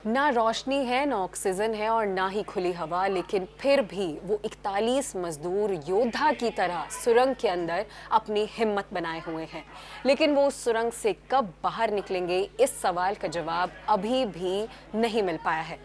ना रोशनी है, ना ऑक्सीजन है और ना ही खुली हवा, लेकिन फिर भी वो 41 मजदूर योद्धा की तरह सुरंग के अंदर अपनी हिम्मत बनाए हुए हैं। लेकिन वो उस सुरंग से कब बाहर निकलेंगे, इस सवाल का जवाब अभी भी नहीं मिल पाया है।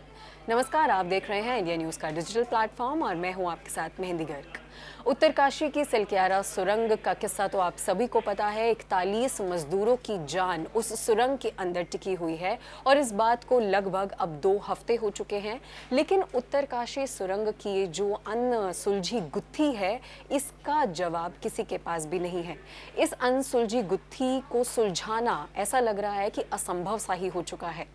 नमस्कार, आप देख रहे हैं इंडिया न्यूज़ का डिजिटल प्लेटफॉर्म और मैं हूं आपके साथ मेहंदी गर्ग। उत्तरकाशी की सिलक्यारा सुरंग का किस्सा तो आप सभी को पता है। 41 मजदूरों की जान उस सुरंग के अंदर टिकी हुई है और इस बात को लगभग अब 2 हफ्ते हो चुके हैं। लेकिन उत्तरकाशी सुरंग की जो अनसुलझी गुत्थी है, इसका जवाब किसी के पास भी नहीं है। इस अनसुलझी गुत्थी को सुलझाना ऐसा लग रहा है कि असंभव सा ही हो चुका है।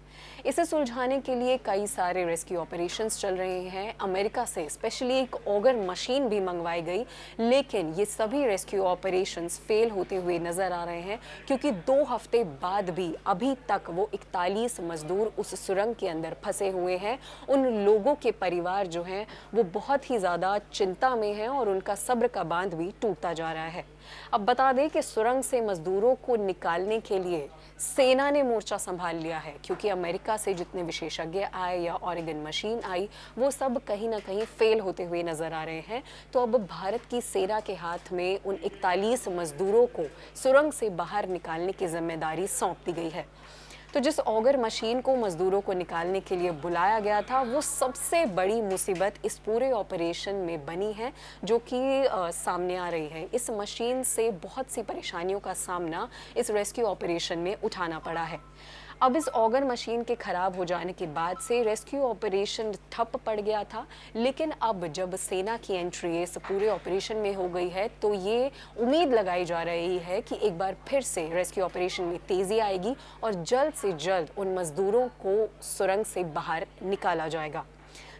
इसे सुलझाने के लिए कई सारे रेस्क्यू ऑपरेशंस चल रहे हैं। अमेरिका से स्पेशली एक ऑगर मशीन भी मंगवाई गई, लेकिन ये सभी रेस्क्यू ऑपरेशंस फेल होते हुए नजर आ रहे हैं, क्योंकि 2 हफ्ते बाद भी अभी तक वो 41 मजदूर उस सुरंग के अंदर फंसे हुए हैं। उन लोगों के परिवार जो हैं वो बहुत ही ज़्यादा चिंता में हैं और उनका सब्र का बांध भी टूटता जा रहा है। अब बता दें कि सुरंग से मजदूरों को निकालने के लिए सेना ने मोर्चा संभाल लिया है, क्योंकि अमेरिका से जितने विशेषज्ञ आए या ऑरिगन मशीन आई, वो सब कहीं ना कहीं फेल होते हुए नजर आ रहे हैं। तो अब भारत की सेना के हाथ में उन 41 मजदूरों को सुरंग से बाहर निकालने की जिम्मेदारी सौंप दी गई है। तो जिस ऑगर मशीन को मजदूरों को निकालने के लिए बुलाया गया था, वो सबसे बड़ी मुसीबत इस पूरे ऑपरेशन में बनी है, जो कि सामने आ रही है। इस मशीन से बहुत सी परेशानियों का सामना इस रेस्क्यू ऑपरेशन में उठाना पड़ा है। अब इस ऑगर मशीन के खराब हो जाने के बाद से रेस्क्यू ऑपरेशन ठप पड़ गया था, लेकिन अब जब सेना की एंट्री इस पूरे ऑपरेशन में हो गई है, तो ये उम्मीद लगाई जा रही है कि एक बार फिर से रेस्क्यू ऑपरेशन में तेज़ी आएगी और जल्द से जल्द उन मजदूरों को सुरंग से बाहर निकाला जाएगा।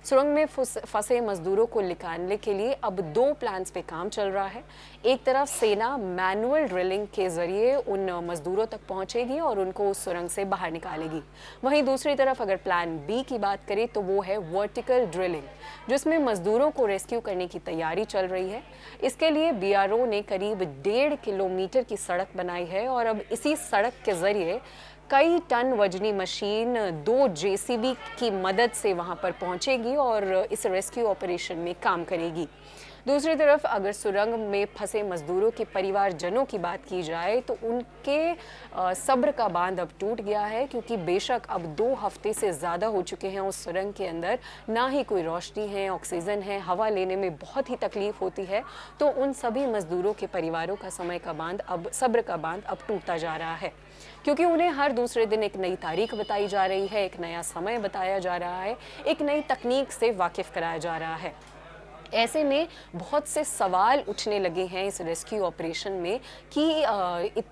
सुरंग में फंसे मजदूरों को निकालने के लिए अब 2 प्लान्स पे काम चल रहा है। एक तरफ सेना मैनुअल ड्रिलिंग के जरिए उन मजदूरों तक पहुंचेगी और उनको उस सुरंग से बाहर निकालेगी। वहीं दूसरी तरफ अगर प्लान बी की बात करें तो वो है वर्टिकल ड्रिलिंग, जिसमें मजदूरों को रेस्क्यू करने की तैयारी चल रही है। इसके लिए बीआरओ ने करीब 1.5 किलोमीटर की सड़क बनाई है और अब इसी सड़क के जरिए कई टन वजनी मशीन 2 जेसीबी की मदद से वहां पर पहुंचेगी और इस रेस्क्यू ऑपरेशन में काम करेगी। दूसरी तरफ अगर सुरंग में फंसे मजदूरों के परिवारजनों की बात की जाए तो उनके सब्र का बांध अब टूट गया है, क्योंकि बेशक अब 2 हफ्ते से ज़्यादा हो चुके हैं उस सुरंग के अंदर, ना ही कोई रोशनी है, ऑक्सीजन है, हवा लेने में बहुत ही तकलीफ होती है। तो उन सभी मजदूरों के परिवारों का समय का बांध, अब सब्र का बांध अब टूटता जा रहा है, क्योंकि उन्हें हर दूसरे दिन एक नई तारीख बताई जा रही है, एक नया समय बताया जा रहा है, एक नई तकनीक से वाकिफ कराया जा रहा है। ऐसे में बहुत से सवाल उठने लगे हैं इस रेस्क्यू ऑपरेशन में कि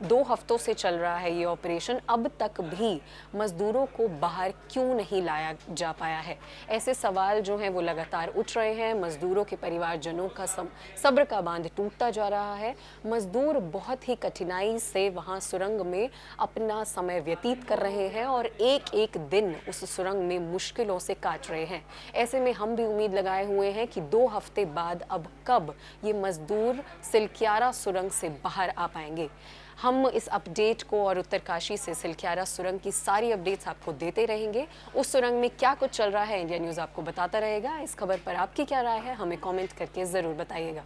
2 हफ्तों से चल रहा है ये ऑपरेशन, अब तक भी मजदूरों को बाहर क्यों नहीं लाया जा पाया है। ऐसे सवाल जो हैं वो लगातार उठ रहे हैं। मजदूरों के परिवारजनों का सब्र का बांध टूटता जा रहा है। मजदूर बहुत ही कठिनाई से वहाँ सुरंग में अपना समय व्यतीत कर रहे हैं और एक एक दिन उस सुरंग में मुश्किलों से काट रहे हैं। ऐसे में हम भी उम्मीद लगाए हुए हैं कि 2 हफ्ते बाद अब कब ये मजदूर सिलक्यारा सुरंग से बाहर आ पाएंगे। हम इस अपडेट को और उत्तरकाशी से सिलक्यारा सुरंग की सारी अपडेट्स आपको देते रहेंगे। उस सुरंग में क्या कुछ चल रहा है, इंडिया न्यूज़ आपको बताता रहेगा। इस खबर पर आपकी क्या राय है, हमें कमेंट करके ज़रूर बताइएगा।